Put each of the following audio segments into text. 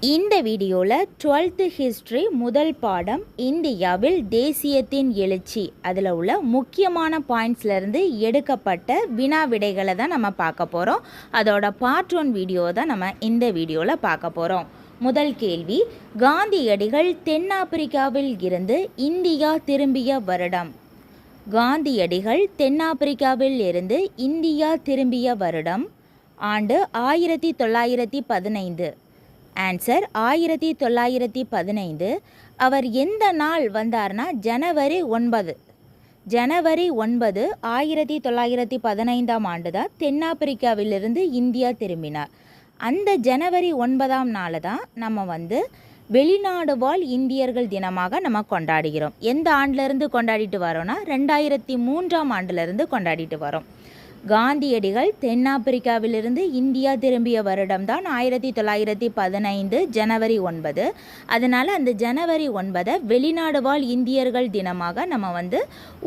இந்த வீடியோவில் 12th history முதல் பாடம் இந்தியாவில் தேசியத்தின் எழுச்சி அதில் உள்ள முக்கியமான பாயிண்ட்ஸ்லேருந்து எடுக்கப்பட்ட வினா விடைகளை தான் நம்ம பார்க்க போகிறோம். அதோட பார்ட் 1 வீடியோ தான் நம்ம இந்த வீடியோவில் பார்க்க போகிறோம். முதல் கேள்வி, காந்தியடிகள் தென்னாப்பிரிக்காவில் இருந்து இந்தியா திரும்பிய வருடம். காந்தியடிகள் தென்னாப்பிரிக்காவில் இருந்து இந்தியா திரும்பிய வருடம் ஆண்டு 1915. ஆன்சர் 1915. அவர் எந்த நாள் வந்தார்னா ஜனவரி 9. ஜனவரி 9 1915 ஆண்டு தான் தென்னாப்பிரிக்காவிலிருந்து இந்தியா திரும்பினார். அந்த ஜனவரி 9 நாள் தான் நம்ம வெளிநாடு வாழ் இந்தியர்கள் தினமாக நம்ம கொண்டாடுகிறோம். எந்த ஆண்டிலிருந்து கொண்டாடிட்டு வரோன்னா 2003 ஆண்டிலிருந்து கொண்டாடிட்டு வரோம். காந்தியடிகள் தென்னாப்பிரிக்காவிலிருந்து இந்தியா திரும்பிய வருடம் தான் 1915 ஜனவரி 9. அதனால் அந்த ஜனவரி 9 வெளிநாடு வாழ் இந்தியர்கள் தினமாக நம்ம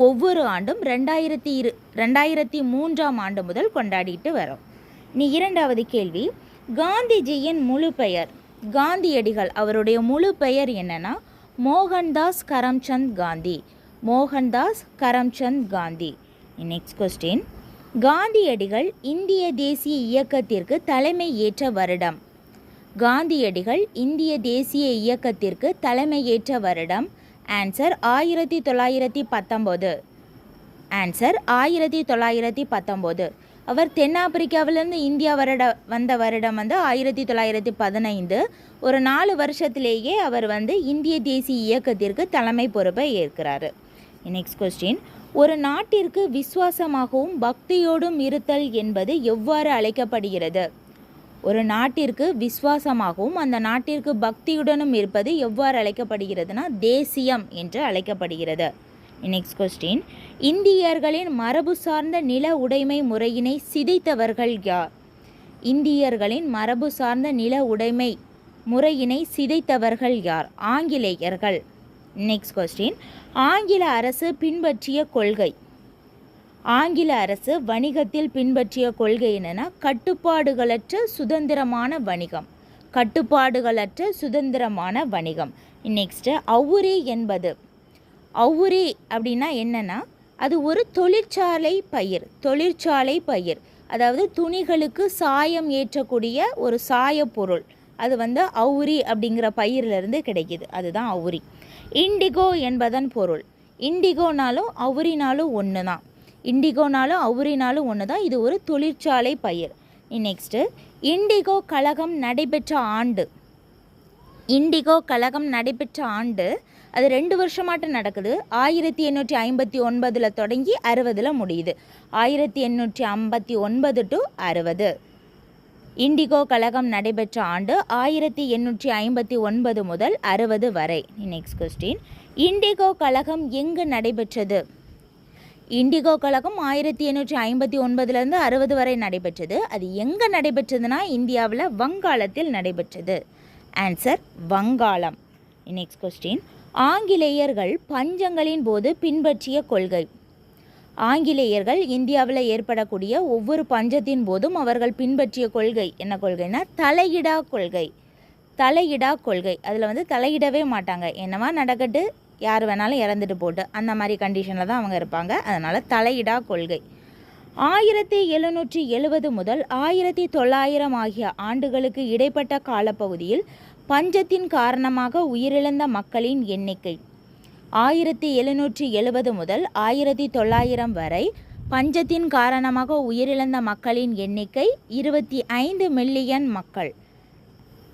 ஒவ்வொரு ஆண்டும் 2003 ஆண்டு முதல் கொண்டாடிட்டு வரோம். இரண்டாவது கேள்வி, காந்திஜியின் முழு பெயர். காந்தியடிகள் அவருடைய முழு பெயர் என்னன்னா மோகன்தாஸ் கரம்சந்த் காந்தி. மோகன்தாஸ் கரம்சந்த் காந்தி. நெக்ஸ்ட் கொஸ்டின், காந்தியடிகள் இந்திய தேசிய இயக்கத்திற்கு தலைமை ஏற்ற வருடம். காந்தியடிகள் இந்திய தேசிய இயக்கத்திற்கு தலைமை ஏற்ற வருடம். ஆன்சர் 1919. ஆன்சர் 1919. அவர் தென்னாப்பிரிக்காவிலிருந்து இந்தியா வந்த வருடம் 1915. ஒரு 4 வருஷத்திலேயே அவர் இந்திய தேசிய இயக்கத்திற்கு தலைமை பொறுப்பை ஏற்கிறாரு. நெக்ஸ்ட் கொஸ்டின், ஒரு நாட்டிற்கு விசுவாசமாகவும் பக்தியோடும் இருத்தல் என்பது எவ்வாறு அழைக்கப்படுகிறது? ஒரு நாட்டிற்கு விசுவாசமாகவும் அந்த நாட்டிற்கு பக்தியுடனும் இருப்பது எவ்வாறு அழைக்கப்படுகிறதுனா தேசியம் என்று அழைக்கப்படுகிறது. நெக்ஸ்ட் கொஸ்டின், இந்தியர்களின் மரபு சார்ந்த நில உடைமை முறையினை சிதைத்தவர்கள் யார்? இந்தியர்களின் மரபு சார்ந்த நில உடைமை முறையினை சிதைத்தவர்கள் யார்? ஆங்கிலேயர்கள். நெக்ஸ்ட் கொஸ்டின், ஆங்கில அரசு பின்பற்றிய கொள்கை. ஆங்கில அரசு வணிகத்தில் பின்பற்றிய கொள்கை என்னன்னா கட்டுப்பாடுகளற்ற சுதந்திரமான வணிகம். கட்டுப்பாடுகளற்ற சுதந்திரமான வணிகம். நெக்ஸ்ட், அவுரி என்பது. அவுரி அப்படின்னா என்னன்னா அது ஒரு தொழிற்சாலை பயிர். தொழிற்சாலை பயிர் அதாவது துணிகளுக்கு சாயம் ஏற்றக்கூடிய ஒரு சாயப்பொருள். அது அவுரி அப்படிங்கிற பயிரிலிருந்து கிடைக்கிது. அதுதான் அவுரி. இண்டிகோ என்பதன் பொருள். இண்டிகோனாலும் அவுரினாலும் ஒன்று தான். இண்டிகோனாலும் அவுரினாலும் ஒன்று தான். இது ஒரு தொழிற்சாலை பயிர். நெக்ஸ்ட்டு, இண்டிகோ கழகம் நடைபெற்ற ஆண்டு. இண்டிகோ கழகம் நடைபெற்ற ஆண்டு அது 2 வருஷமாட்டம் நடக்குது. 1859 தொடங்கி 60 முடியுது. 1859 to 60. இண்டிகோ கழகம் நடைபெற்ற ஆண்டு 1859 முதல் 60 வரை. நெக்ஸ்ட் கொஸ்டின், இண்டிகோ கழகம் எங்கு நடைபெற்றது? இண்டிகோ கழகம் 1859 60 வரை நடைபெற்றது. அது எங்கே நடைபெற்றதுன்னா இந்தியாவில் வங்காளத்தில் நடைபெற்றது. ஆன்சர் வங்காளம். நெக்ஸ்ட் கொஸ்டின், ஆங்கிலேயர்கள் பஞ்சங்களின் போது பின்பற்றிய கொள்கை. ஆங்கிலேயர்கள் இந்தியாவில் ஏற்படக்கூடிய ஒவ்வொரு பஞ்சத்தின் போதும் அவர்கள் பின்பற்றிய கொள்கை என்ன கொள்கைனா தலையிடா கொள்கை. தலையிடா கொள்கை. அதில் தலையிடவே மாட்டாங்க. என்னவா நடக்கட்டு, யார் வேணாலும் இறந்துட்டு போட்டு அந்த மாதிரி கண்டிஷனில் தான் அவங்க இருப்பாங்க. அதனால் தலையிடா கொள்கை. 1770 முதல் 1900 ஆகிய ஆண்டுகளுக்கு இடைப்பட்ட காலப்பகுதியில் பஞ்சத்தின் காரணமாக உயிரிழந்த மக்களின் எண்ணிக்கை. 1770 முதல் 1900 வரை பஞ்சத்தின் காரணமாக உயிரிழந்த மக்களின் எண்ணிக்கை 25 மில்லியன் மக்கள்.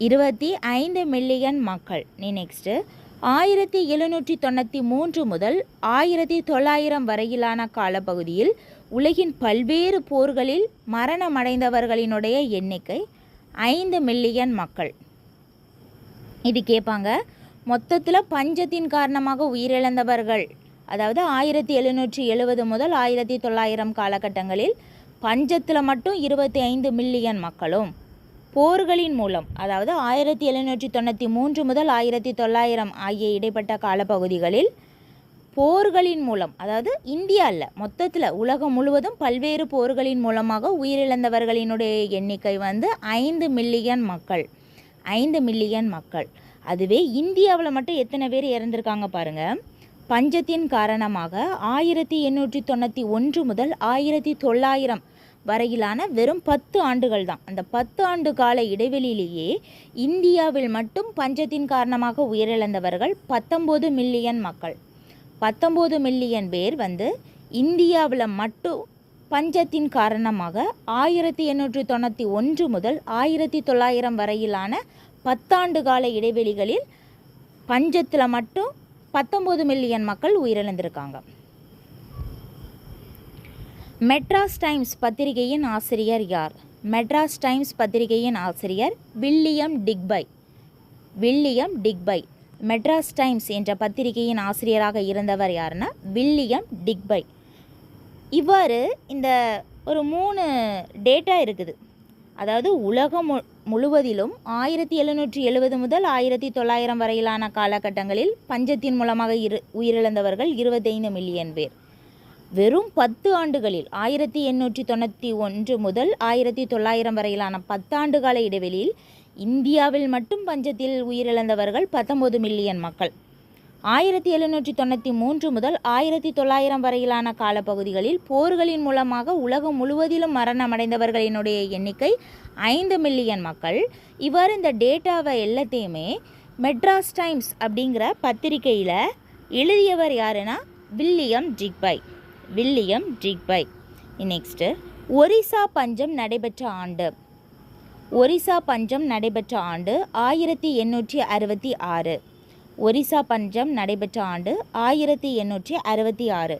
25 மில்லியன் மக்கள். நெக்ஸ்ட்டு, 1793 முதல் 1900 வரையிலான காலப்பகுதியில் உலகின் பல்வேறு போர்களில் மரணமடைந்தவர்களினுடைய எண்ணிக்கை 5 மில்லியன் மக்கள். இது கேட்பாங்க. மொத்தத்தில் பஞ்சத்தின் காரணமாக உயிரிழந்தவர்கள் அதாவது 1770 முதல் 1900 காலகட்டங்களில் பஞ்சத்தில் மட்டும் 25 மில்லியன் மக்களும், போர்களின் மூலம் அதாவது 1793 முதல் 1900 ஆகிய இடைப்பட்ட காலப்பகுதிகளில் போர்களின் மூலம் அதாவது இந்தியா இல்லை மொத்தத்தில் உலகம் முழுவதும் பல்வேறு போர்களின் மூலமாக உயிரிழந்தவர்களினுடைய எண்ணிக்கை 5 மில்லியன் மக்கள். 5 மில்லியன் மக்கள். அதுவே இந்தியாவில் மட்டும் எத்தனை பேர் இறந்துருக்காங்க பாருங்கள். பஞ்சத்தின் காரணமாக 1891 முதல் 1900 வரையிலான வெறும் 10 ஆண்டுகள் தான். அந்த 10 ஆண்டு கால இடைவெளியிலேயே இந்தியாவில் மட்டும் பஞ்சத்தின் காரணமாக உயிரிழந்தவர்கள் 19 மில்லியன் மக்கள். 19 மில்லியன் பேர் இந்தியாவில் மட்டும் பஞ்சத்தின் காரணமாக 1891 முதல் 1900 வரையிலான 10 ஆண்டு கால இடைவெளிகளில் பஞ்சத்தில் மட்டும் 19 மில்லியன் மக்கள் உயிரிழந்திருக்காங்க. மெட்ராஸ் டைம்ஸ் பத்திரிகையின் ஆசிரியர் யார்? மெட்ராஸ் டைம்ஸ் பத்திரிகையின் ஆசிரியர் வில்லியம் டிக்பை. வில்லியம் டிக்பை மெட்ராஸ் டைம்ஸ் என்ற பத்திரிகையின் ஆசிரியராக இருந்தவர் யாருன்னா வில்லியம் டிக்பை. இவ்வாறு இந்த ஒரு 3 டேட்டா இருக்குது. அதாவது உலகம் முழுவதிலும் 1770 முதல் 1900 வரையிலான காலகட்டங்களில் பஞ்சத்தின் மூலமாக உயிரிழந்தவர்கள் 25 மில்லியன் பேர். வெறும் 10 ஆண்டுகளில் 1891 முதல் 1900 வரையிலான 10 ஆண்டு கால இடைவெளியில் இந்தியாவில் மட்டும் பஞ்சத்தில் உயிரிழந்தவர்கள் 19 மில்லியன் மக்கள். 1793 முதல் 1900 வரையிலான காலப்பகுதிகளில் போர்களின் மூலமாக உலகம் முழுவதிலும் மரணமடைந்தவர்களினுடைய எண்ணிக்கை 5 மில்லியன் மக்கள். இவ்வாறு இந்த டேட்டாவை எல்லாத்தையுமே மெட்ராஸ் டைம்ஸ் அப்படிங்கிற பத்திரிகையில் எழுதியவர் யாருன்னா வில்லியம் டிக்பை. வில்லியம் டிக்பை. நெக்ஸ்ட்டு ஒரிசா பஞ்சம் நடைபெற்ற ஆண்டு. ஒரிசா பஞ்சம் நடைபெற்ற ஆண்டு 1866. ஒரிசா பஞ்சம் நடைபெற்ற ஆண்டு 1866.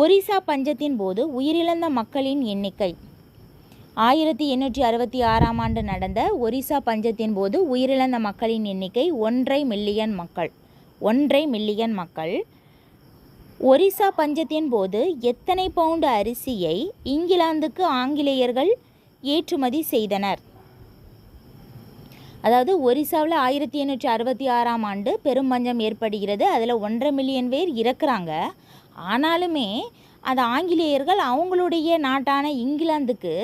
ஒரிசா பஞ்சத்தின் போது உயிரிழந்த மக்களின் எண்ணிக்கை 1866 ஆண்டு நடந்த ஒரிசா பஞ்சத்தின் போது உயிரிழந்த மக்களின் எண்ணிக்கை 1.5 மில்லியன் மக்கள். 1.5 மில்லியன் மக்கள். ஒரிசா பஞ்சத்தின் போது எத்தனை பவுண்டு அரிசியை இங்கிலாந்துக்கு ஆங்கிலேயர்கள் ஏற்றுமதி செய்தனர்? அதாவது ஒரிசாவில் 1866 ஆண்டு பெரும் பஞ்சம் ஏற்படுகிறது. அதில் 1.5 மில்லியன் பேர் இறக்குறாங்க. ஆனாலுமே அது ஆங்கிலேயர்கள் அவங்களுடைய நாட்டான இங்கிலாந்துக்கு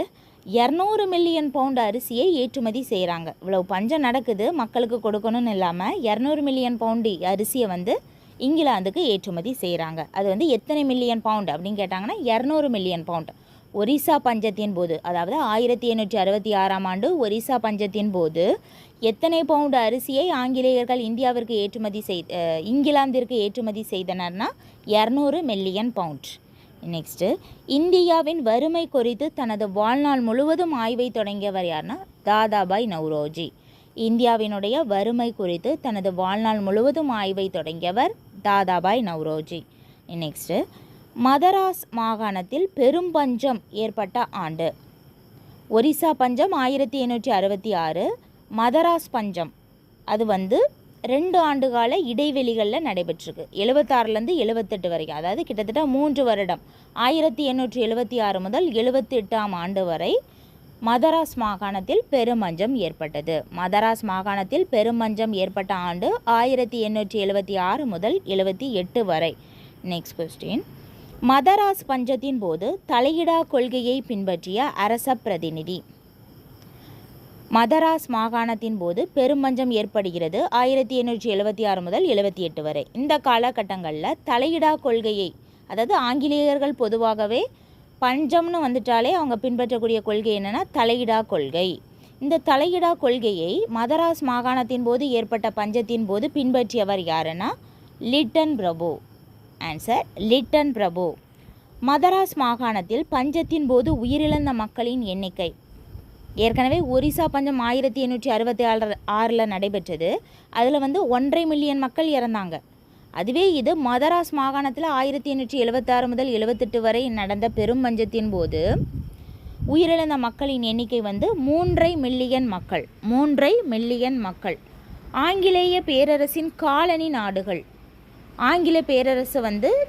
200 மில்லியன் பவுண்டு அரிசியை ஏற்றுமதி செய்கிறாங்க. இவ்வளவு பஞ்சம் நடக்குது, மக்களுக்கு கொடுக்கணும்னு இல்லாமல் 200 மில்லியன் பவுண்டு அரிசியை இங்கிலாந்துக்கு ஏற்றுமதி செய்கிறாங்க. அது எத்தனை மில்லியன் பவுண்டு அப்படின்னு கேட்டாங்கன்னா 200 மில்லியன் பவுண்டு. ஒரிசா பஞ்சத்தின் போது, அதாவது 1866 ஆண்டு ஒரிசா பஞ்சத்தின் போது எத்தனை பவுண்டு அரிசியை ஆங்கிலேயர்கள் இங்கிலாந்திற்கு ஏற்றுமதி செய்தனர்னா 200 மில்லியன் பவுண்ட். நெக்ஸ்ட்டு இந்தியாவின் வறுமை குறித்து தனது வாழ்நாள் முழுவதும் ஆய்வை தொடங்கியவர் யாருன்னா தாதாபாய் நவ்ரோஜி. இந்தியாவினுடைய வறுமை குறித்து தனது வாழ்நாள் முழுவதும் ஆய்வை தொடங்கியவர் தாதாபாய் நவ்ரோஜி. நெக்ஸ்ட்டு மதராஸ் மாகாணத்தில் பெரும் பஞ்சம் ஏற்பட்ட ஆண்டு. ஒரிசா பஞ்சம் 1866. மதராஸ் பஞ்சம் அது 2 ஆண்டுகால இடைவெளிகளில் நடைபெற்றிருக்கு. 76லேருந்து 78 வரைக்கும், அதாவது கிட்டத்தட்ட 3 வருடம். 1876 முதல் 78ஆம் ஆண்டு வரை மதராஸ் மாகாணத்தில் பெருமஞ்சம் ஏற்பட்டது. மதராஸ் மாகாணத்தில் பெருமஞ்சம் ஏற்பட்ட ஆண்டு 1876 முதல் 78 வரை. Next question. மதராஸ் பஞ்சத்தின் போது தலையிடா கொள்கையை பின்பற்றிய அரச பிரதிநிதி. மதராஸ் மாகாணத்தின் போது பெருமஞ்சம் ஏற்படுகிறது 1876 முதல் 78 வரை. இந்த காலகட்டங்களில் தலையிடா கொள்கையை, அதாவது ஆங்கிலேயர்கள் பொதுவாகவே பஞ்சம்னு வந்துட்டாலே அவங்க பின்பற்றக்கூடிய கொள்கை என்னென்னா தலையிடா கொள்கை. இந்த தலையிடா கொள்கையை மதராஸ் மாகாணத்தின் போது ஏற்பட்ட பஞ்சத்தின் போது பின்பற்றியவர் யாருன்னா லிட்டன் பிரபு. ஆன்சர் லிட்டன் பிரபு. மதராஸ் மாகாணத்தில் பஞ்சத்தின் போது உயிரிழந்த மக்களின் எண்ணிக்கை. ஏற்கனவே ஒரிசா பஞ்சம் 1866 நடைபெற்றது. அதில் 1.5 மில்லியன் மக்கள் இறந்தாங்க. அதுவே இது மதராஸ் மாகாணத்தில் 1876 முதல் 78 வரை நடந்த பெரும் பஞ்சத்தின் போது உயிரிழந்த மக்களின் எண்ணிக்கை 3.5 மில்லியன் மக்கள். 3.5 மில்லியன் மக்கள். ஆங்கிலேய பேரரசின் காலனி நாடுகள். ஆங்கில பேரரசு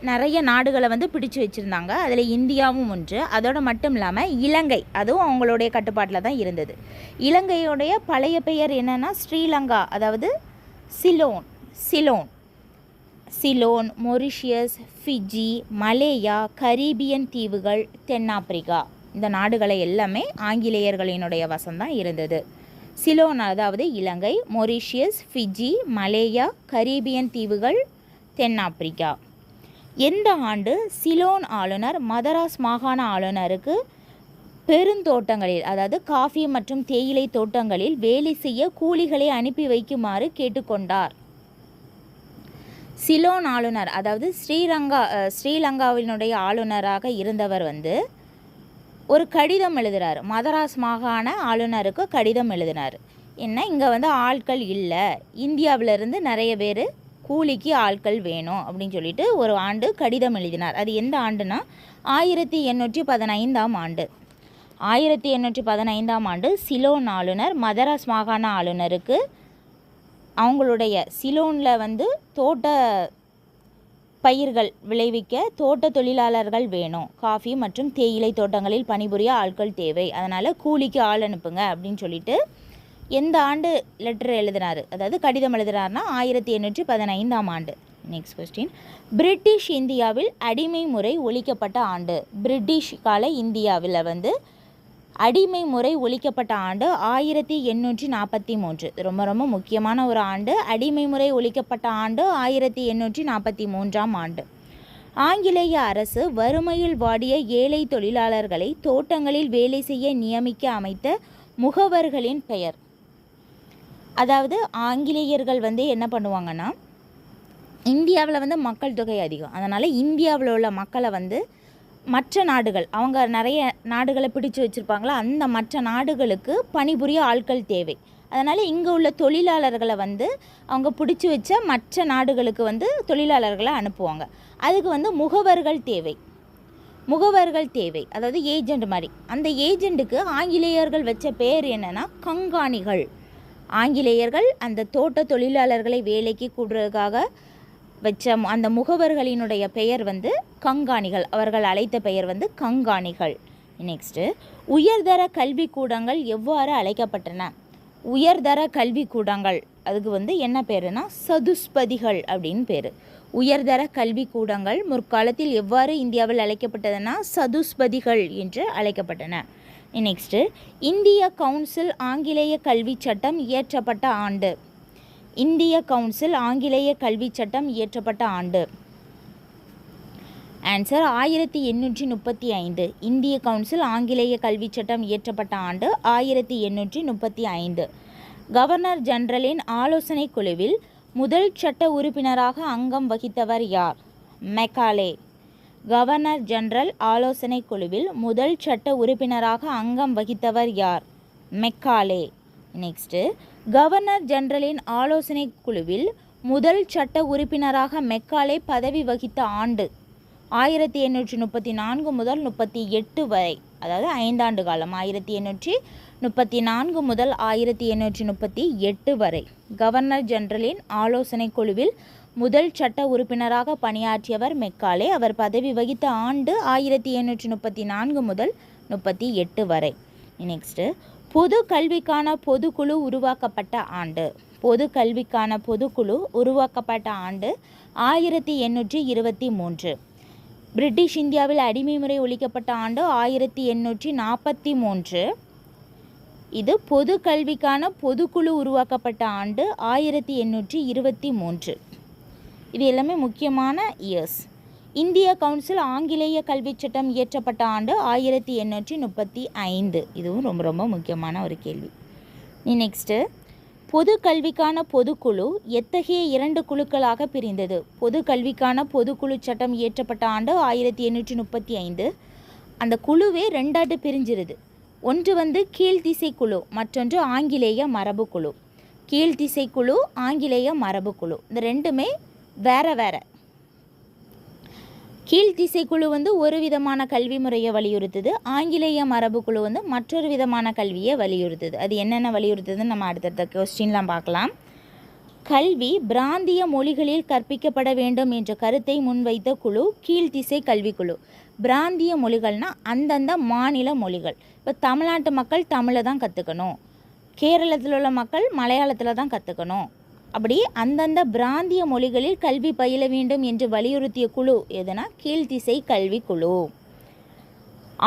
நிறைய நாடுகளை பிடிச்சு வச்சுருந்தாங்க. அதில் இந்தியாவும் ஒன்று. அதோடு மட்டும் இல்லாமல் இலங்கை, அதுவும் அவங்களுடைய கட்டுப்பாட்டில் தான் இருந்தது. இலங்கையுடைய பழைய பெயர் என்னென்னா ஸ்ரீலங்கா, அதாவது Ceylon. Ceylon Ceylon Mauritius, Fiji, Malaya, Caribbean தீவுகள், தென்னாப்பிரிக்கா, இந்த நாடுகளை எல்லாமே ஆங்கிலேயர்களினுடைய வசம்தான் இருந்தது. சிலோன் அதாவது இலங்கை, மொரீஷியஸ், ஃபிஜி, மலேயா, கரீபியன் தீவுகள், தென்னாப்பிரிக்கா. எந்த ஆண்டு சிலோன் ஆளுநர் மதராஸ் மாகாண ஆளுநருக்கு பெருந்தோட்டங்களில் அதாவது காஃபி மற்றும் தேயிலை தோட்டங்களில் வேலை செய்ய கூலிகளை அனுப்பி வைக்குமாறு கேட்டுக்கொண்டார்? சிலோன் ஆளுநர் அதாவது ஸ்ரீலங்காவினுடைய ஆளுநராக இருந்தவர் ஒரு கடிதம் எழுதுகிறார். மதராஸ் மாகாண ஆளுநருக்கு கடிதம் எழுதினார். என்ன, இங்கே ஆட்கள் இல்லை, இந்தியாவிலிருந்து நிறைய பேர் கூலிக்கு ஆட்கள் வேணும் அப்படின்னு சொல்லிட்டு ஒரு ஆண்டு கடிதம் எழுதினார். அது எந்த ஆண்டுனா 1815ஆம் ஆண்டு. 1815ஆம் ஆண்டு சிலோன் ஆளுநர் மதராஸ் மாகாண ஆளுநருக்கு அவங்களுடைய சிலோனில் தோட்ட பயிர்கள் விளைவிக்க தோட்ட தொழிலாளர்கள் வேணும், காஃபி மற்றும் தேயிலை தோட்டங்களில் பணிபுரிய ஆட்கள் தேவை, அதனால் கூலிக்கு ஆள் அனுப்புங்க அப்படின்னு சொல்லிட்டு எந்த ஆண்டு லெட்டர் எழுதினார், அதாவது கடிதம் எழுதினார்னா 1815ஆம் ஆண்டு. நெக்ஸ்ட் கொஸ்டின், பிரிட்டிஷ் இந்தியாவில் அடிமை முறை ஒழிக்கப்பட்ட ஆண்டு. பிரிட்டிஷ் கால இந்தியாவில் அடிமை முறை ஒழிக்கப்பட்ட ஆண்டு 1843. ரொம்ப ரொம்ப முக்கியமான ஒரு ஆண்டு. அடிமை முறை ஒழிக்கப்பட்ட ஆண்டு 1843ஆம் ஆண்டு. ஆங்கிலேய அரசு வறுமையில் வாடிய ஏழை தொழிலாளர்களை தோட்டங்களில் வேலை செய்ய நியமிக்க அமைத்த முகவர்களின் பெயர். அதாவது ஆங்கிலேயர்கள் என்ன பண்ணுவாங்கன்னா, இந்தியாவில் மக்கள் தொகை அதிகம், அதனால் இந்தியாவில் உள்ள மக்களை மற்ற நாடுகள், அவங்க நிறைய நாடுகளை பிடிச்சு வச்சுருப்பாங்களா, அந்த மற்ற நாடுகளுக்கு பணிபுரிய ஆட்கள் தேவை. அதனால் இங்கே உள்ள தொழிலாளர்களை அவங்க பிடிச்சி வச்ச மற்ற நாடுகளுக்கு தொழிலாளர்களை அனுப்புவாங்க. அதுக்கு முகவர்கள் தேவை. முகவர்கள் தேவை அதாவது ஏஜெண்ட் மாதிரி. அந்த ஏஜெண்ட்டுக்கு ஆங்கிலேயர்கள் வச்ச பேர் என்னென்னா கங்காணிகள். ஆங்கிலேயர்கள் அந்த தோட்ட தொழிலாளர்களை வேலைக்கு கூடுறதுக்காக வச்ச அந்த முகவர்களினுடைய பெயர் கங்காணிகள். அவர்கள் அழைத்த பெயர் கங்காணிகள். நெக்ஸ்ட்டு, உயர்தர கல்விக்கூடங்கள் எவ்வாறு அழைக்கப்பட்டன? உயர்தர கல்விக்கூடங்கள் அதுக்கு என்ன பேருனா சதுஷ்பதிகள் அப்படின்னு பேர். உயர்தர கல்விக்கூடங்கள் முற்காலத்தில் எவ்வாறு இந்தியாவில் அழைக்கப்பட்டதுன்னா சதுஷ்பதிகள் என்று அழைக்கப்பட்டன. நெக்ஸ்ட்டு, இந்திய கவுன்சில் ஆங்கிலேய கல்வி சட்டம் இயற்றப்பட்ட ஆண்டு. இந்திய கவுன்சில் ஆங்கிலேய கல்வி சட்டம் இயற்றப்பட்ட ஆண்டு. ஆன்சர் 1835. இந்திய கவுன்சில் ஆங்கிலேய கல்வி சட்டம் இயற்றப்பட்ட ஆண்டு 1835. கவர்னர் ஜெனரலின் ஆலோசனை குழுவில் முதல் சட்ட உறுப்பினராக அங்கம் வகித்தவர் யார்? மெக்காலே. கவர்னர் ஜெனரல் ஆலோசனை குழுவில் முதல் சட்ட உறுப்பினராக அங்கம் வகித்தவர் யார்? மெக்காலே. நெக்ஸ்ட்டு, கவர்னர் ஜெனரலின் ஆலோசனை குழுவில் முதல் சட்ட உறுப்பினராக மெக்காலே பதவி வகித்த ஆண்டு 1834 முதல் 38 வரை, அதாவது 5 ஆண்டு காலம். 1834 முதல் 1838 வரை கவர்னர் ஜெனரலின் ஆலோசனை குழுவில் முதல் சட்ட உறுப்பினராக பணியாற்றியவர் மெக்காலே. அவர் பதவி வகித்த ஆண்டு 1834 முதல் 38 வரை. நெக்ஸ்ட்டு, பொது கல்விக்கான பொதுக்குழு உருவாக்கப்பட்ட ஆண்டு. பொது கல்விக்கான பொதுக்குழு உருவாக்கப்பட்ட ஆண்டு 1823. பிரிட்டிஷ் இந்தியாவில் அடிமை முறை ஒழிக்கப்பட்ட ஆண்டு 1843. இது பொது கல்விக்கான பொதுக்குழு உருவாக்கப்பட்ட ஆண்டு 1823. இது எல்லாமே முக்கியமான இயர்ஸ். இந்திய கவுன்சில் ஆங்கிலேய கல்வி சட்டம் இயற்றப்பட்ட ஆண்டு 1835. இதுவும் ரொம்ப ரொம்ப முக்கியமான ஒரு கேள்வி. நெக்ஸ்ட்டு, பொது கல்விக்கான பொதுக்குழு எத்தகைய 2 குழுக்களாக பிரிந்தது? பொது கல்விக்கான பொதுக்குழு சட்டம் இயற்றப்பட்ட ஆண்டு 1835. அந்த குழுவே 2ஆட்டு பிரிஞ்சிருது. ஒன்று கீழ்த்திசை குழு, மற்றொன்று ஆங்கிலேய மரபு குழு. கீழ்த்திசை குழு, ஆங்கிலேய மரபு குழு, இந்த ரெண்டுமே வேற வேற. கீழ்த்திசைக்குழு ஒரு விதமான கல்வி முறையை வலியுறுத்துது. ஆங்கிலேய மரபுக்குழு மற்றொரு விதமான கல்வியை வலியுறுத்துது. அது என்னென்ன வலியுறுத்துதுன்னு நம்ம அடுத்தடுத்த கொஸ்டின்லாம் பார்க்கலாம். கல்வி பிராந்திய மொழிகளில் கற்பிக்கப்பட வேண்டும் என்ற கருத்தை முன்வைத்த குழு கீழ்த்திசை கல்விக்குழு. பிராந்திய மொழிகள்னால் அந்தந்த மாநில மொழிகள். இப்போ தமிழ்நாட்டு மக்கள் தமிழை தான் கற்றுக்கணும், கேரளத்தில் உள்ள மக்கள் மலையாளத்தில் தான் கற்றுக்கணும், அப்படி அந்தந்த பிராந்திய மொழிகளில் கல்வி பயில வேண்டும் என்று வலியுறுத்திய குழு எதுனா கீழ்த்திசை கல்வி குழு.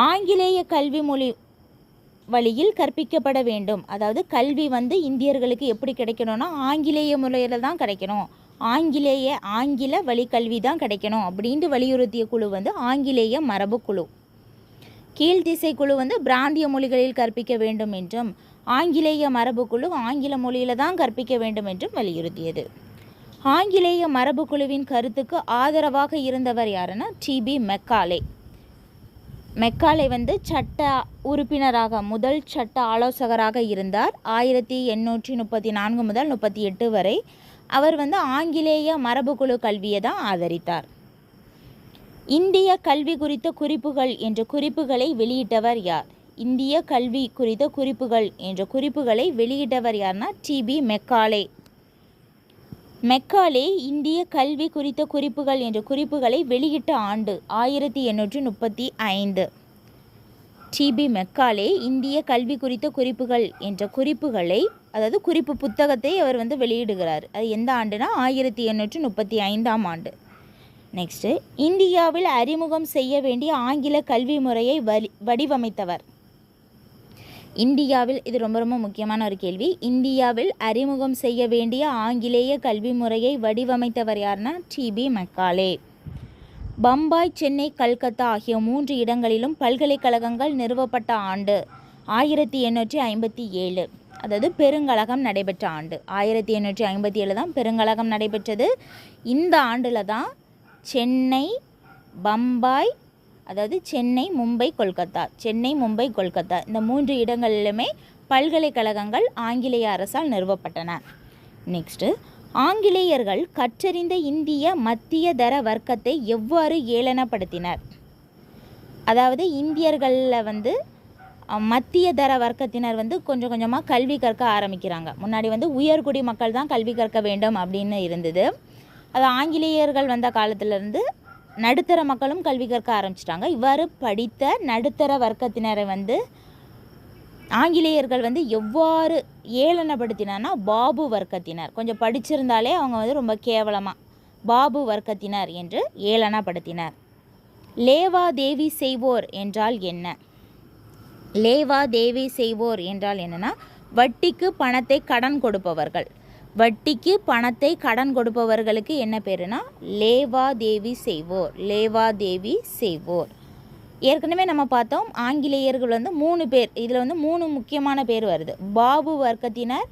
ஆங்கிலேய கல்வி மொழி வழியில் கற்பிக்கப்பட வேண்டும். அதாவது கல்வி வந்து இந்தியர்களுக்கு எப்படி கிடைக்கணும்னா ஆங்கிலேய முறையில் தான் கிடைக்கணும், ஆங்கில வழி கல்வி தான் கிடைக்கணும் அப்படின்ட்டு வலியுறுத்திய குழு வந்து ஆங்கிலேய மரபு குழு. கீழ்த்திசை குழு வந்து பிராந்திய மொழிகளில் கற்பிக்க வேண்டும் என்றும், ஆங்கிலேய மரபு குழு ஆங்கில மொழியில் தான் கற்பிக்க வேண்டும் என்றும் வலியுறுத்தியது. ஆங்கிலேய மரபு குழுவின் கருத்துக்கு ஆதரவாக இருந்தவர் யாருன்னா டிபி மெக்காலே. மெக்காலே வந்து சட்ட உறுப்பினராக முதல் சட்ட ஆலோசகராக இருந்தார். 1834 முதல் 38 வரை அவர் வந்து ஆங்கிலேய மரபுக்குழு கல்வியை தான் ஆதரித்தார். இந்திய கல்வி குறித்த குறிப்புகள் என்ற குறிப்புகளை வெளியிட்டவர் யார்? இந்திய கல்வி குறித்த குறிப்புகள் என்ற குறிப்புகளை வெளியிட்டவர் யார்னா டிபி மெக்காலே. மெக்காலே இந்திய கல்வி குறித்த குறிப்புகள் என்ற குறிப்புகளை வெளியிட்ட ஆண்டு 1835. டிபி மெக்காலே இந்திய கல்வி குறித்த குறிப்புகள் என்ற குறிப்புகளை, அதாவது குறிப்பு புத்தகத்தை அவர் வந்து வெளியிடுகிறார். அது எந்த ஆண்டுனா 1835ஆம் ஆண்டு. நெக்ஸ்ட்டு, இந்தியாவில் அறிமுகம் செய்ய வேண்டிய ஆங்கில கல்வி முறையை வடிவமைத்தவர். இந்தியாவில், இது ரொம்ப ரொம்ப முக்கியமான ஒரு கேள்வி, இந்தியாவில் அறிமுகம் செய்ய வேண்டிய ஆங்கிலேய கல்வி முறையை வடிவமைத்தவர் யாருன்னா டிபி மெக்காலே. பம்பாய், சென்னை, கல்கத்தா ஆகிய 3 இடங்களிலும் பல்கலைக்கழகங்கள் நிறுவப்பட்ட ஆண்டு 1857. அதாவது பெருங்கழகம் நடைபெற்ற ஆண்டு 1857 தான் பெருங்கழகம் நடைபெற்றது. இந்த ஆண்டில் தான் சென்னை, பம்பாய், அதாவது சென்னை, மும்பை, கொல்கத்தா இந்த 3 இடங்களிலுமே பல்கலைக்கழகங்கள் ஆங்கிலேய அரசால் நிறுவப்பட்டன. நெக்ஸ்ட்டு, ஆங்கிலேயர்கள் கற்றறிந்த இந்திய மத்திய தர வர்க்கத்தை எவ்வாறு ஏளனப்படுத்தினர்? அதாவது இந்தியர்களில் வந்து மத்திய தர வர்க்கத்தினர் வந்து கொஞ்சம் கொஞ்சமாக கல்வி கற்க ஆரம்பிக்கிறாங்க. முன்னாடி வந்து உயர்குடி மக்கள் தான் கல்வி கற்க வேண்டும் அப்படின்னு இருந்தது. அது ஆங்கிலேயர்கள் வந்த காலத்திலேருந்து நடுத்தர மக்களும் கல்வி கற்க ஆரம்பிச்சிட்டாங்க. இவ்வாறு படித்த நடுத்தர வர்க்கத்தினரை வந்து ஆங்கிலேயர்கள் வந்து எவ்வாறு ஏளனப்படுத்தினார்னா பாபு வர்க்கத்தினர், கொஞ்சம் படிச்சிருந்தாலே அவங்க வந்து ரொம்ப கேவலமாக பாபு வர்க்கத்தினர் என்று ஏளனப்படுத்தினர். லேவாதேவி செய்வோர் என்றால் என்ன? லேவாதேவி செய்வோர் என்றால் என்னன்னா வட்டிக்கு பணத்தை கடன் கொடுப்பவர்கள். வட்டிக்கு பணத்தை கடன் கொடுப்பவர்களுக்கு என்ன பேருனா லேவாதேவி செய்வோர். ஏற்கனவே நம்ம பார்த்தோம், ஆங்கிலேயர்கள் வந்து 3 பேர், இதில் வந்து 3 முக்கியமான பேர் வருது. பாபு வர்க்கத்தினர்,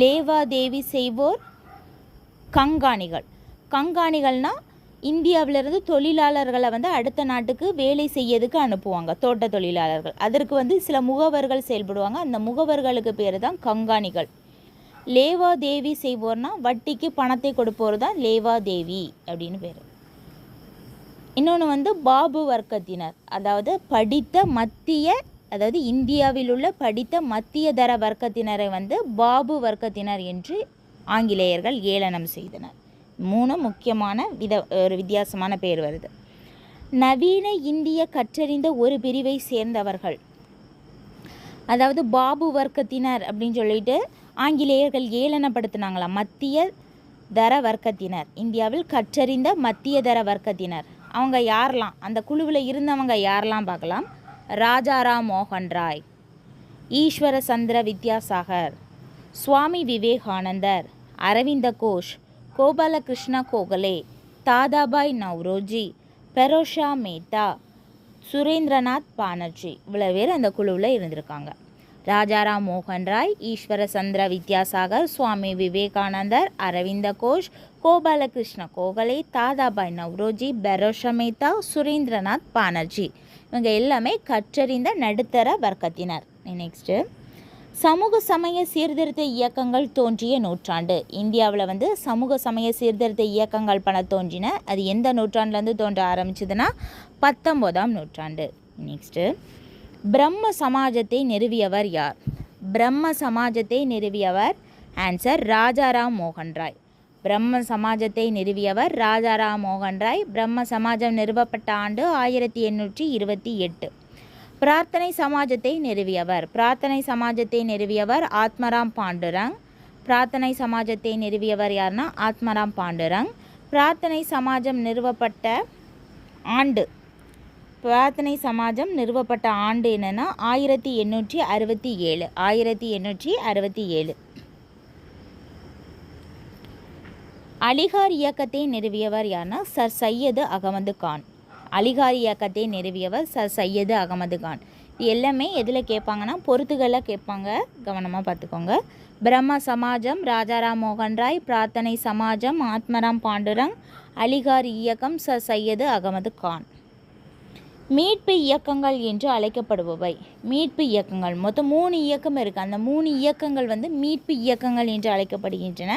லேவாதேவி செய்வோர், கங்காணிகள்னால் இந்தியாவிலிருந்து தொழிலாளர்களை வந்து அடுத்த நாட்டுக்கு வேலை செய்யறதுக்கு அனுப்புவாங்க, தோட்ட தொழிலாளர்கள். அதற்கு வந்து சில முகவர்கள் செயல்படுவாங்க. அந்த முகவர்களுக்கு பேர் தான் கங்காணிகள். லேவாதேவி செய்வோர்னா வட்டிக்கு பணத்தை கொடுப்போர் தான் லேவாதேவி அப்படின்னு பேர். இன்னொன்று வந்து பாபு வர்க்கத்தினர், அதாவது அதாவது இந்தியாவில் உள்ள படித்த மத்திய தர வர்க்கத்தினரை வந்து பாபு வர்க்கத்தினர் என்று ஆங்கிலேயர்கள் ஏளனம் செய்தனர். 3 முக்கியமான ஒரு வித்தியாசமான பேர் வருது. நவீன இந்திய கற்றறிந்த ஒரு பிரிவை சேர்ந்தவர்கள், அதாவது பாபு வர்க்கத்தினர் அப்படின்னு சொல்லிட்டு ஆங்கிலேயர்கள் ஏளனப்படுத்தினாங்களாம். மத்திய தர வர்க்கத்தினர், இந்தியாவில் கற்றறிந்த மத்திய தர வர்க்கத்தினர். அவங்க யாரெல்லாம், அந்த குழுவில் இருந்தவங்க யாரெல்லாம் பார்க்கலாம். ராஜாராம் மோகன் ராய், ஈஸ்வர சந்திர வித்யாசாகர், சுவாமி விவேகானந்தர், அரவிந்த கோஷ், கோபாலகிருஷ்ண கோகலே, தாதாபாய் நவ்ரோஜி, பெரோஷா மேத்தா, சுரேந்திரநாத் பானர்ஜி, இவ்வளோ பேர் அந்த குழுவில் இருந்திருக்காங்க. ராஜாராம் மோகன் ராய், ஈஸ்வர சந்திர வித்யாசாகர், சுவாமி விவேகானந்தர், அரவிந்த கோஷ், கோபாலகிருஷ்ண கோகலே, தாதாபாய் நவ்ரோஜி, பெரோஷா மேத்தா, சுரேந்திரநாத் பானர்ஜி, இவங்க எல்லாமே கற்றறிந்த நடுத்தர வர்க்கத்தினர். நெக்ஸ்ட்டு, சமூக சமய சீர்திருத்த இயக்கங்கள் தோன்றிய நூற்றாண்டு. இந்தியாவில் வந்து சமூக சமய சீர்திருத்த இயக்கங்கள் பல தோன்றின. அது எந்த நூற்றாண்டுலேருந்து தோன்ற ஆரம்பிச்சதுன்னா 19ஆம் நூற்றாண்டு. நெக்ஸ்ட்டு, பிரம்ம சமாஜத்தை நிறுவியவர் யார்? பிரம்ம சமாஜத்தை நிறுவியவர் ஆன்சர் ராஜாராம் மோகன் ராய். பிரம்ம சமாஜத்தை நிறுவியவர் ராஜாராம் மோகன் ராய். பிரம்ம சமாஜம் நிறுவப்பட்ட ஆண்டு 1828. பிரார்த்தனை சமாஜத்தை நிறுவியவர் ஆத்மராம் பாண்டுரங். பிரார்த்தனை சமாஜத்தை நிறுவியவர் யார்னா ஆத்மராம் பாண்டுரங். பிரார்த்தனை சமாஜம் நிறுவப்பட்ட ஆண்டு பிரார்த்தனை சமாஜம் நிறுவப்பட்ட ஆண்டு என்னென்னா 1867. 1867. அலிகார் இயக்கத்தை நிறுவியவர் யார்னா சர் சையது அகமது கான். அலிகார் இயக்கத்தை நிறுவியவர் சர் சையது அகமது கான். இது எல்லாமே எதில் கேட்பாங்கன்னா பொறுத்துகளில் கேட்பாங்க, கவனமாக பார்த்துக்கோங்க. பிரம்ம சமாஜம் ராஜாராம் மோகன் ராய், பிரார்த்தனை சமாஜம் ஆத்மராம் பாண்டுரங், அலிகார் இயக்கம் சர் சையது அகமது கான். மீட்பு இயக்கங்கள் என்று அழைக்கப்படுபவை. மீட்பு இயக்கங்கள் மொத்தம் 3 இயக்கம் இருக்குது. அந்த 3 இயக்கங்கள் மீட்பு இயக்கங்கள் என்று அழைக்கப்படுகின்றன.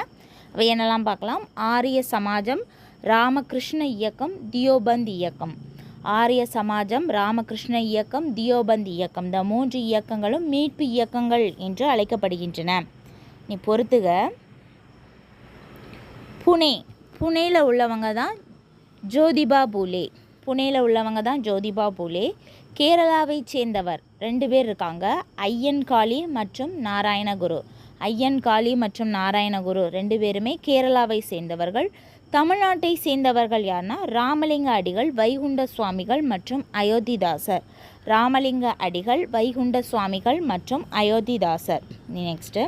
அவை என்னெல்லாம் பார்க்கலாம். ஆரிய சமாஜம், ராமகிருஷ்ண இயக்கம், தியோபந்த் இயக்கம். ஆரிய சமாஜம், ராமகிருஷ்ண இயக்கம், தியோபந்த் இயக்கம். இந்த 3 இயக்கங்களும் மீட்பு இயக்கங்கள் என்று அழைக்கப்படுகின்றன. நீ பொறுத்துக. புனேல உள்ளவங்க தான் ஜோதிபா பூலே. புனேல உள்ளவங்க தான் ஜோதிபா பூலே. கேரளாவை சேர்ந்தவர் 2 பேர் இருக்காங்க, ஐயன் காளி மற்றும் நாராயணகுரு. ஐயன் காளி மற்றும் நாராயணகுரு 2 பேருமே கேரளாவை சேர்ந்தவர்கள். தமிழ்நாட்டை சேர்ந்தவர்கள் யார்னா ராமலிங்க அடிகள், வைகுண்ட சுவாமிகள் மற்றும் அயோத்திதாசர். ராமலிங்க அடிகள், வைகுண்ட சுவாமிகள் மற்றும் அயோத்திதாசர். நெக்ஸ்ட்டு,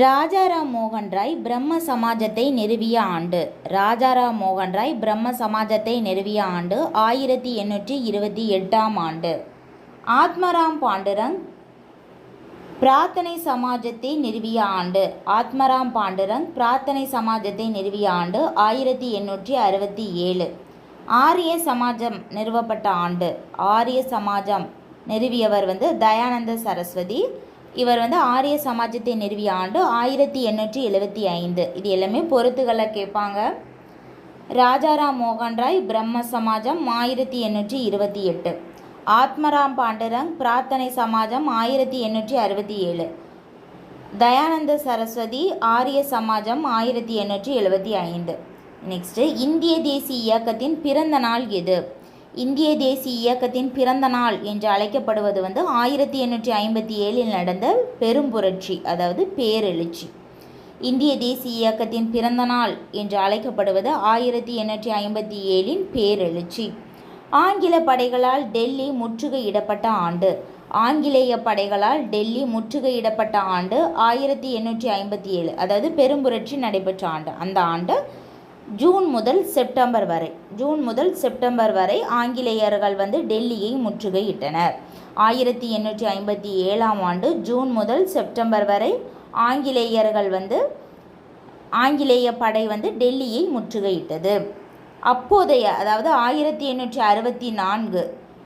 ராஜாராம் மோகன் ராய் பிரம்ம சமாஜத்தை நிறுவிய ஆண்டு. ராஜாராம் மோகன் ராய் பிரம்ம சமாஜத்தை நிறுவிய ஆண்டு 1828 ஆண்டு. ஆத்மராம் பாண்டுரங் பிரார்த்தனை சமாஜத்தை நிறுவிய ஆண்டு. ஆத்மராம் பாண்டுரங் பிரார்த்தனை சமாஜத்தை நிறுவிய ஆண்டு 1867. ஆரிய சமாஜம் நிறுவப்பட்ட ஆண்டு. ஆரிய சமாஜம் நிறுவியவர் தயானந்த சரஸ்வதி. இவர் ஆரிய சமாஜத்தை நிறுவிய ஆண்டு 1875. இது எல்லாமே பொறுத்துகளை கேட்பாங்க. ராஜாராம் மோகன் ராய் பிரம்ம சமாஜம் 1828. ஆத்மராம் பாண்டுரங் பிரார்த்தனை சமாஜம் 1867. தயானந்த சரஸ்வதி ஆரிய சமாஜம் 1875. நெக்ஸ்ட்டு, இந்திய தேசிய இயக்கத்தின் பிறந்த நாள் எது? இந்திய தேசிய இயக்கத்தின் பிறந்த நாள் என்று அழைக்கப்படுவது 1857 நடந்த பெரும்புரட்சி, அதாவது பேரெழுச்சி. இந்திய தேசிய இயக்கத்தின் பிறந்த நாள் என்று அழைக்கப்படுவது 1857 பேரெழுச்சி. ஆங்கில படைகளால் டெல்லி முற்றுகையிடப்பட்ட ஆண்டு. ஆங்கிலேய படைகளால் டெல்லி முற்றுகையிடப்பட்ட ஆண்டு 1857, அதாவது பெரும்புரட்சி நடைபெற்ற ஆண்டு. அந்த ஆண்டு ஜூன் முதல் செப்டம்பர் வரை ஆங்கிலேயர்கள் டெல்லியை முற்றுகையிட்டனர். 1857 ஆண்டு ஜூன் முதல் செப்டம்பர் வரை ஆங்கிலேயர்கள் ஆங்கிலேய படை டெல்லியை முற்றுகையிட்டது. அப்போதைய, அதாவது 1864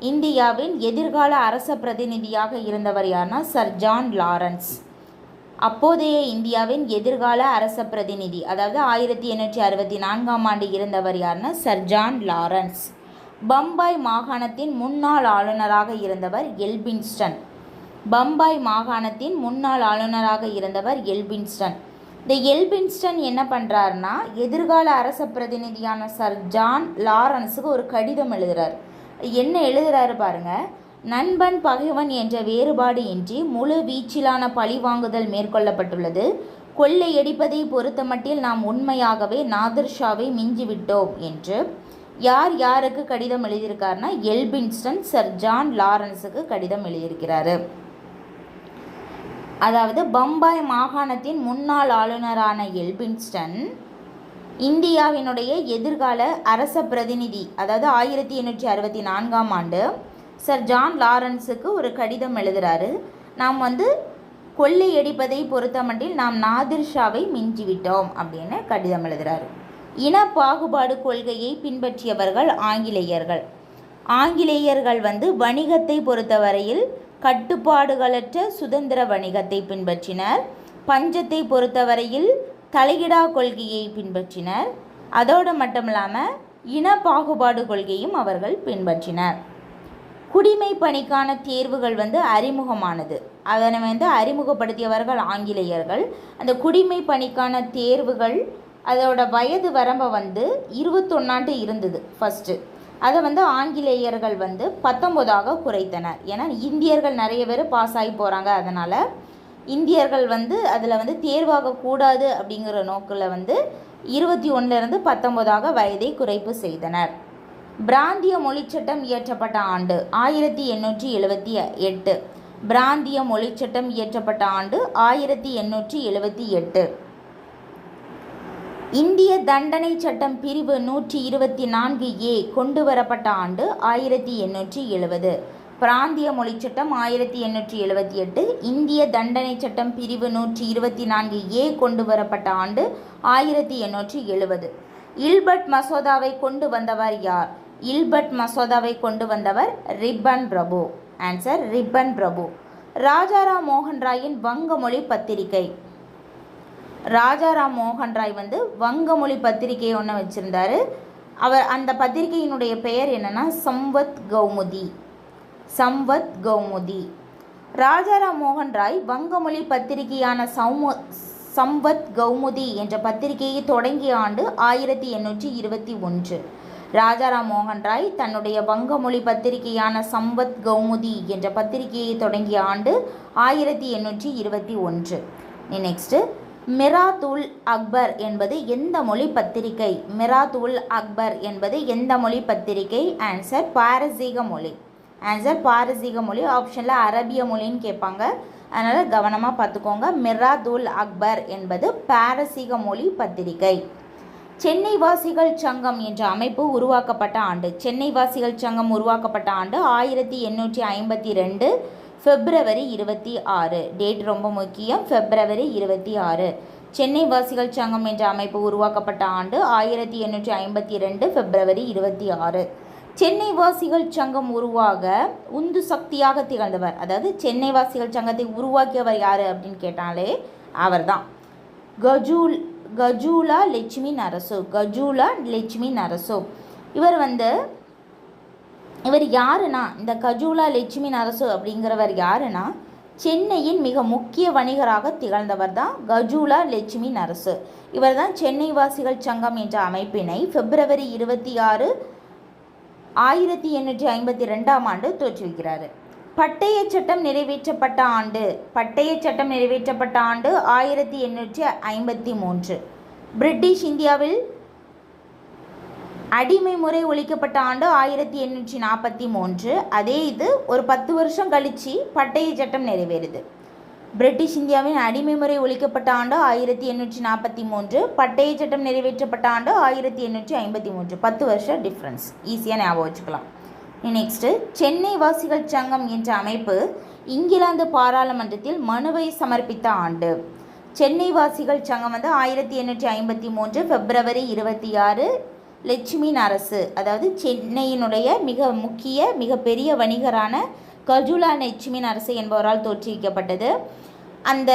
இந்தியாவின் எதிர்கால அரச பிரதிநிதியாக இருந்தவர் யார்னா சர் ஜான் லாரன்ஸ். அப்போதைய இந்தியாவின் எதிர்கால அரச பிரதிநிதி, அதாவது 1864 ஆண்டு இருந்தவர் யார்னா சர் ஜான் லாரன்ஸ். பம்பாய் மாகாணத்தின் முன்னாள் ஆளுநராக இருந்தவர் எல்பின்ஸ்டன். பம்பாய் மாகாணத்தின் முன்னாள் ஆளுநராக இருந்தவர் எல்பின்ஸ்டன். இந்த எல்பின்ஸ்டன் என்ன பண்ணுறாருனா எதிர்கால அரச பிரதிநிதியான சர் ஜான் லாரன்ஸுக்கு ஒரு கடிதம் எழுதுகிறார். என்ன எழுதுகிறாரு பாருங்க. நண்பன் பகைவன் என்ற வேறுபாடு இன்றி முழு வீச்சிலான பழிவாங்குதல் மேற்கொள்ளப்பட்டுள்ளது. கொள்ளையடிப்பதை பொறுத்தமட்டில் நாம் உண்மையாகவே நாதிர்ஷாவை மிஞ்சிவிட்டோம் என்று யார் யாருக்கு கடிதம் எழுதியிருக்காருனா எல்பின்ஸ்டன் சர் ஜான் லாரன்ஸுக்கு கடிதம் எழுதியிருக்கிறாரு. அதாவது பம்பாய் மாகாணத்தின் முன்னாள் ஆளுநரான எல்பின்ஸ்டன் இந்தியாவினுடைய எதிர்கால அரச பிரதிநிதி, அதாவது 1864 ஆண்டு சர் ஜான் லாரன்ஸுக்கு ஒரு கடிதம் எழுதுகிறாரு. நாம் கொள்ளையடிப்பதை பொறுத்தமட்டில் நாம் நாதிர்ஷாவை மிஞ்சிவிட்டோம் அப்படின்னு கடிதம் எழுதுகிறாரு. இன பாகுபாடு கொள்கையை பின்பற்றியவர்கள் ஆங்கிலேயர்கள். ஆங்கிலேயர்கள் வணிகத்தை பொறுத்தவரையில் கட்டுப்பாடுகளற்ற சுதந்திர வணிகத்தை பின்பற்றினர். பஞ்சத்தை பொறுத்தவரையில் தலையிடா கொள்கையை பின்பற்றினர். அதோடு மட்டும் இல்லாமல் இன பாகுபாடு கொள்கையும் அவர்கள் பின்பற்றினர். குடிமை பணிக்கான தேர்வுகள் அறிமுகமானது. அதனை அறிமுகப்படுத்தியவர்கள் ஆங்கிலேயர்கள். அந்த குடிமை பணிக்கான தேர்வுகள் அதோட வயது வரம்பை 21 இருந்தது ஃபஸ்ட்டு. அதை ஆங்கிலேயர்கள் 19 குறைத்தனர். ஏன்னா இந்தியர்கள் நிறைய பேர் பாஸ் ஆகி போகிறாங்க. அதனால் இந்தியர்கள் அதில் தேர்வாகக்கூடாது அப்படிங்கிற நோக்கில் 21 19 வயதை குறைப்பு செய்தனர். பிராந்திய மொழிச்சட்டம் இயற்றப்பட்ட ஆண்டு 1878. பிராந்திய மொழிச்சட்டம் இயற்றப்பட்ட ஆண்டு 1878. இந்திய தண்டனை சட்டம் பிரிவு 124A கொண்டு வரப்பட்ட ஆண்டு 1870. பிராந்திய மொழிச்சட்டம் 1878. இந்திய தண்டனை சட்டம் பிரிவு 124A கொண்டு வரப்பட்ட ஆண்டு 1870. இல்பர்ட் மசோதாவை கொண்டு வந்தவர் யார்? இல்பர்ட் மசோதாவை கொண்டு வந்தவர் ரிப்பன் பிரபு. ஆன்சர் ரிப்பன் பிரபு. ராஜாராம் மோகன் ராயின் வங்கமொழி பத்திரிகை. ராஜாராம் மோகன் ராய் வந்து வங்கமொழி பத்திரிகை ஒன்று வச்சுருந்தார். அவர் அந்த பத்திரிகையினுடைய பெயர் என்னென்னா சம்வத் கௌமுதி. சம்வத் கௌமுதி. ராஜாராம் மோகன் ராய் வங்கமொழி பத்திரிகையான சம்வத் கௌமுதி என்ற பத்திரிகையை தொடங்கிய ஆண்டு 1821. ராஜாராம் மோகன் ராய் தன்னுடைய வங்கமொழி பத்திரிகையான சம்வத் கௌமுதி என்ற பத்திரிகையை தொடங்கிய ஆண்டு 1821. நெக்ஸ்ட்டு மிராத்-உல் அக்பர் என்பது எந்த மொழி பத்திரிகை? மிராத்-உல் அக்பர் என்பது எந்த மொழி பத்திரிகை? ஆன்சர் பாரசீக மொழி. ஆன்சர் பாரசீக மொழி. ஆப்ஷனில் அரபிய மொழின்னு கேட்பாங்க, அதனால் கவனமாக பார்த்துக்கோங்க. மிராத்-உல் அக்பர் என்பது பாரசீக மொழி பத்திரிகை. சென்னை வாசிகள் சங்கம் என்ற அமைப்பு உருவாக்கப்பட்ட ஆண்டு. சென்னை வாசிகள் சங்கம் உருவாக்கப்பட்ட ஆண்டு 1852 February 26. டேட் ரொம்ப முக்கியம், February 26. சென்னை வாசிகள் சங்கம் என்ற அமைப்பு உருவாக்கப்பட்ட ஆண்டு 1852 February 26. சென்னை வாசிகள் சங்கம் உருவாக உந்து சக்தியாக திகழ்ந்தவர், அதாவது சென்னை வாசிகள் சங்கத்தை உருவாக்கியவர் யார் அப்படின்னு கேட்டாலே அவர் தான் கஜுலா லட்சுமி நரசு. கஜுலா லட்சுமி நரசு. இவர் யாருன்னா, இந்த கஜுலா லட்சுமி நரசு அப்படிங்கிறவர் யாருன்னா, சென்னையின் மிக முக்கிய வணிகராக திகழ்ந்தவர் தான் கஜுலா லட்சுமி நரசு. இவர் தான் சென்னை வாசிகள் சங்கம் என்ற அமைப்பினை February 26 1852 ஆண்டு தோற்றுவிக்கிறார். பட்டய சட்டம் நிறைவேற்றப்பட்ட ஆண்டு. பட்டய சட்டம் நிறைவேற்றப்பட்ட ஆண்டு 1853. பிரிட்டிஷ் இந்தியாவில் அடிமை முறை ஒழிக்கப்பட்ட ஆண்டு 1843. அதே இது ஒரு 10 வருஷம் கழித்து பட்டய சட்டம் நிறைவேறுது. பிரிட்டிஷ் இந்தியாவின் அடிமை முறை ஒழிக்கப்பட்ட ஆண்டு 1843. பட்டய சட்டம் நிறைவேற்றப்பட்ட ஆண்டு 1853. 10 வருஷம் டிஃப்ரென்ஸ், ஈஸியாக ஞாபகம் வச்சுக்கலாம். நெக்ஸ்ட்டு சென்னை வாசிகள் சங்கம் என்ற அமைப்பு இங்கிலாந்து பாராளுமன்றத்தில் மனுவை சமர்ப்பித்த ஆண்டு. சென்னை வாசிகள் சங்கம் வந்து 1853 February 26. லட்சுமி நரசு, அதாவது சென்னையினுடைய மிக பெரிய வணிகரான கஜுலா லட்சுமி நரசு என்பவரால் தோற்றுவிக்கப்பட்டது. அந்த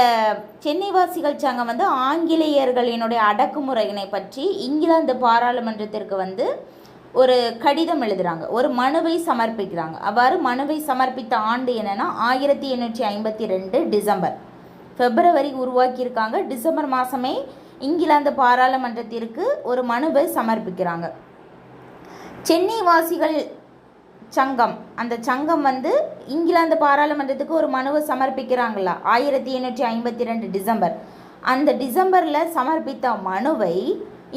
சென்னை வாசிகள் சங்கம் வந்து ஆங்கிலேயர்களினுடைய அடக்குமுறையினை பற்றி இங்கிலாந்து பாராளுமன்றத்திற்கு வந்து ஒரு கடிதம் எழுதுகிறாங்க, ஒரு மனுவை சமர்ப்பிக்கிறாங்க. அவ்வாறு மனுவை சமர்ப்பித்த ஆண்டு என்னென்னா 1852 டிசம்பர். February உருவாக்கியிருக்காங்க, டிசம்பர் மாதமே இங்கிலாந்து பாராளுமன்றத்திற்கு ஒரு மனுவை சமர்ப்பிக்கிறாங்க. சென்னை வாசிகள் சங்கம், அந்த சங்கம் வந்து இங்கிலாந்து பாராளுமன்றத்துக்கு ஒரு மனுவை சமர்ப்பிக்கிறாங்களா 1852 டிசம்பர். அந்த டிசம்பரில் சமர்ப்பித்த மனுவை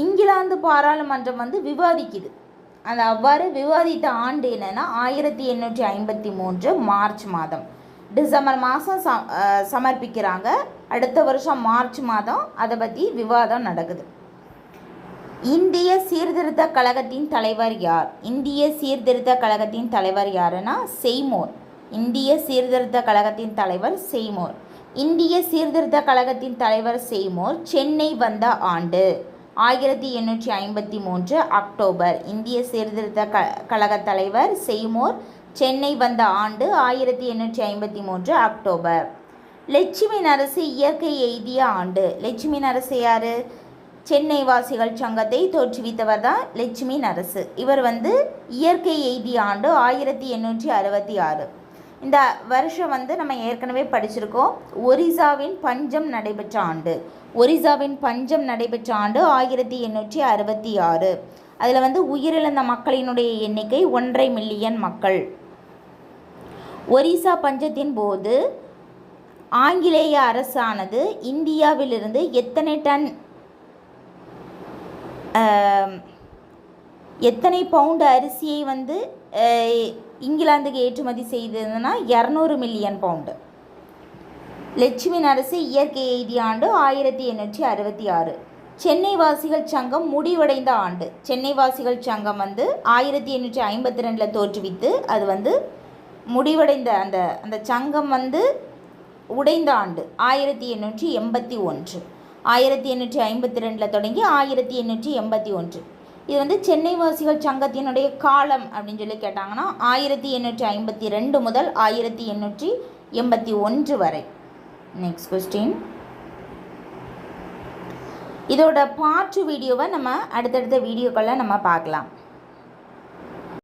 இங்கிலாந்து பாராளுமன்றம் வந்து விவாதிக்குது. அந்த அவ்வாறு விவாதித்த ஆண்டு என்னென்னா 1853 மார்ச் மாதம். டிசம்பர் மாதம் சமர்ப்பிக்கிறாங்க, அடுத்த வருஷம் மார்ச் மாதம் அதை பற்றி விவாதம் நடக்குது. இந்திய சீர்திருத்த கழகத்தின் தலைவர் யார்? இந்திய சீர்திருத்த கழகத்தின் தலைவர் யாருன்னா செய்மோர். இந்திய சீர்திருத்த கழகத்தின் தலைவர் செய்மோர். இந்திய சீர்திருத்த கழகத்தின் தலைவர் செய்மோர் சென்னை வந்த ஆண்டு 1853 அக்டோபர். இந்திய சீர்திருத்த கழக தலைவர் செய்மோர் சென்னை வந்த ஆண்டு 1853 அக்டோபர். லட்சுமி நரசு இயற்கை எய்திய ஆண்டு. லட்சுமி நரசு யார்? சென்னை வாசிகள் சங்கத்தை தோற்றுவித்தவர் தான் லட்சுமி நரசு. இவர் வந்து இயற்கை எய்திய ஆண்டு 1866. இந்த வருஷம் வந்து நம்ம ஏற்கனவே படிச்சிருக்கோம். ஒரிசாவின் பஞ்சம் நடைபெற்ற ஆண்டு. ஒரிசாவின் பஞ்சம் நடைபெற்ற ஆண்டு 1866. அதில் வந்து உயிரிழந்த மக்களினுடைய எண்ணிக்கை 1.5 மில்லியன் மக்கள். ஒரிசா பஞ்சத்தின் போது ஆங்கிலேய அரசானது இந்தியாவிலிருந்து எத்தனை டன் எத்தனை பவுண்டு அரிசியை வந்து இங்கிலாந்துக்கு ஏற்றுமதி செய்ததுன்னா 200 மில்லியன் பவுண்டு. லட்சுமி நரசு இயற்கை எய்திய ஆண்டு 1866. சென்னை வாசிகள் சங்கம் முடிவடைந்த ஆண்டு. சென்னை வாசிகள் சங்கம் வந்து 1852 தோற்றுவித்து அது வந்து முடிவடைந்த அந்த சங்கம் வந்து உடைந்த ஆண்டு 1881. 1852 தொடங்கி 1881. இது வந்து சென்னை வாசிகள் சங்கத்தினுடைய காலம் அப்படின்னு சொல்லி கேட்டாங்கன்னா 1852 முதல் 1881 வரை. Next question. இதோட பார்ட் 2 வீடியோவை நம்ம அடுத்தடுத்த வீடியோக்களில் நம்ம பார்க்கலாம்.